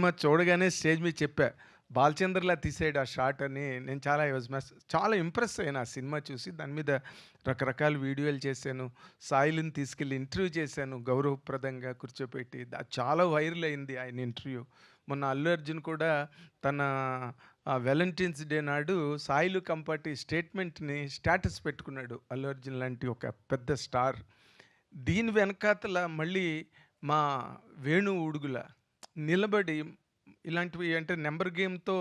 Cinema చూడగానే stage మీద చెప్పా. బాలచంద్రలా తీసాడు ఆ షాట్ అని. నేను చాలా ఇంప్రెస్ అయ్యాను ఆ సినిమా చూసి. దాని మీద రకరకాల వీడియోలు చేశాను. సాయిలని తీసుకెళ్ళి ఇంటర్వ్యూ చేశాను గౌరవప్రదంగా కూర్చోపెట్టి. చాలా వైరల్ అయింది ఆయన ఇంటర్వ్యూ. మొన్న అల్లు అర్జున్ కూడా తన వాలంటైన్స్ డే నాడు సాయిలు కంపాటి స్టేట్మెంట్‌ని స్టేటస్ పెట్టుకున్నాడు. అల్లు అర్జున్ లాంటి ఒక పెద్ద స్టార్. దీని వెనకాతల మళ్ళీ మా వేణు ఉడుగుల నిలబడి ఇలాంటివి అంటే నెంబర్ గేమ్‌తో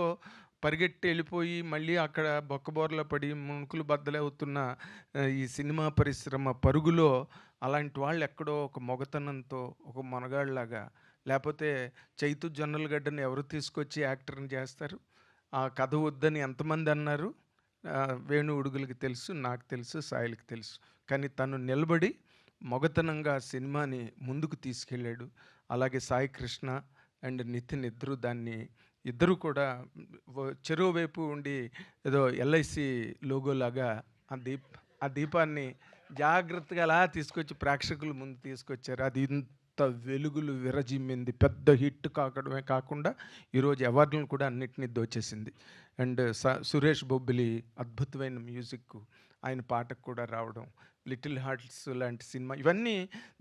పరిగెట్టి ఎళ్ళిపోయి, మళ్ళీ అక్కడ బొక్కబోర్ల పడి ముణుకులు బద్దలవుతున్న ఈ సినిమా పరిశ్రమ పరుగులో అలాంటి వాళ్ళు ఎక్కడో ఒక మొగతనంతో, ఒక మొనగాడిలాగా లేపోతే 'చైతు జొన్నలగడ్డని' ఎవరు తీసుకొచ్చి యాక్టర్‌ని చేస్తారు? ఆ కథ వద్దని ఎంతమంది అన్నారు? వేణు ఉడుగులకి తెలుసు, నాకు తెలుసు, సాయిలకి తెలుసు. కానీ తను నిలబడి మొగతనంగా సినిమాని ముందుకు తీసుకెళ్ళాడు. అలాగే సాయి కృష్ణ అండ్ నితిన్ ఇద్దరు కూడా చెరో వైపు ఉండి ఏదో ఎల్ఐసి లోగోలాగా ఆ దీపాన్ని జాగ్రత్తగా అలా తీసుకొచ్చి ప్రేక్షకుల ముందు తీసుకొచ్చారు. అది ఇంత వెలుగులు విరజిమ్మింది. పెద్ద హిట్ కాకడమే కాకుండా ఈరోజు అవార్డులను కూడా అన్నిటిని దోచేసింది. అండ్ సురేష్ బొబ్బిలి అద్భుతమైన మ్యూజిక్, ఆయన పాటకు కూడా రావడం, లిటిల్ హార్ట్స్ లాంటి సినిమా, ఇవన్నీ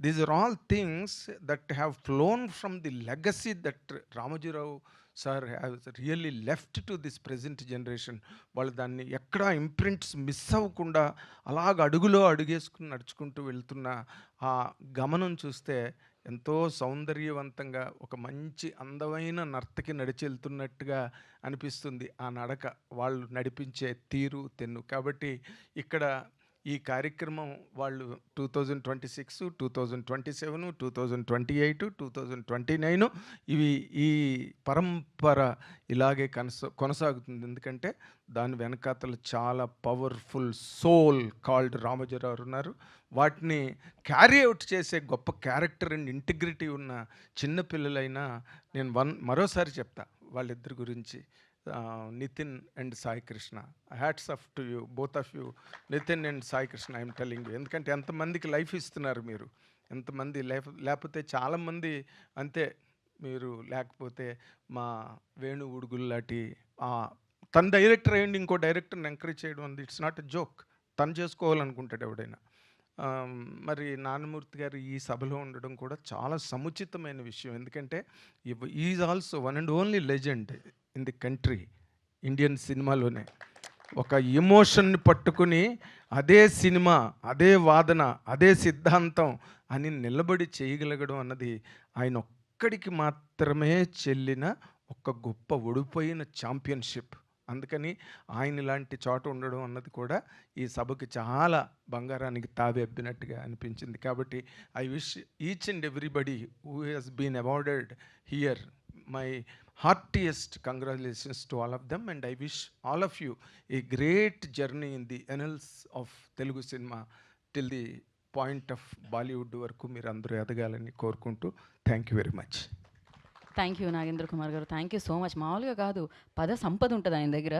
these are all things that have flown from the legacy that Ramoji Rao sir has really left to this present generation. వాళ్ళు దాన్ని ఎక్కడా ఇంప్రింట్స్ మిస్ అవ్వకుండా అలాగ అడుగులో అడుగేసుకుని నడుచుకుంటూ వెళ్తున్న ఆ గమనం చూస్తే ఎంతో సౌందర్యవంతంగా ఒక మంచి అందమైన నర్తకి నడిచి వెళ్తున్నట్టుగా అనిపిస్తుంది ఆ నడక, వాళ్ళు నడిపించే తీరు తెన్ను. కాబట్టి ఇక్కడ ఈ కార్యక్రమం వాళ్ళు 2026, 2027, 2028, 2029 ఈ పరంపర ఇలాగే కొనసాగుతుంది. ఎందుకంటే దాని వెనకాతల చాలా పవర్ఫుల్ సోల్ కాల్డ్ రామోజీరావు ఉన్నారు. వాటిని క్యారీ అవుట్ చేసే గొప్ప క్యారెక్టర్ అండ్ ఇంటిగ్రిటీ ఉన్న చిన్న పిల్లలైనా నేను మరోసారి చెప్తా వాళ్ళిద్దరి గురించి, Nitin and Sai Krishna. Hats off to you, both of you, Nitin and Sai Krishna. I'm telling you. ఎందుకంటే ఎంతమందికి లైఫ్ ఇస్తున్నారు మీరు, ఎంతమంది లైఫ్ లేకపోతే చాలామంది అంతే. మీరు లేకపోతే మా వేణు ఉడుగులు లాంటి తన డైరెక్టర్ అయ్యండి ఇంకో డైరెక్టర్ని ఎంకరేజ్ చేయడం అంది ఇట్స్ నాట్ ఎ జోక్. తను చేసుకోవాలనుకుంటాడు ఎవడైనా. మరి నాన్నమూర్తి గారు ఈ సభలో ఉండడం కూడా చాలా సముచితమైన విషయం. ఎందుకంటే is also one and only legend in the country, Indian సినిమాలోనే. ఒక ఎమోషన్ని పట్టుకుని అదే సినిమా, అదే వాదన, అదే సిద్ధాంతం అని నిలబడి చేయగలగడం అన్నది ఆయన ఒక్కడికి మాత్రమే చెల్లిన ఒక గొప్ప ఓడిపోయిన ఛాంపియన్షిప్. అందుకని ఆయన ఇలాంటి చోట ఉండడం అన్నది కూడా ఈ సభకి చాలా బంగారానికి తావెబ్బినట్టుగా అనిపించింది. కాబట్టి I wish each and everybody who has been awarded here my heartiest congratulations to all of them, and I wish all of you a great journey in the annals of Telugu cinema till the point of Bollywood వరకు మీరు అందరూ ఎదగాలని కోరుకుంటూ thank you very much. Thank you Nagendra Kumar garu. Thank you so much. మామూలుగా కాదు, పద సంపద ఉంటుంది ఆయన దగ్గర.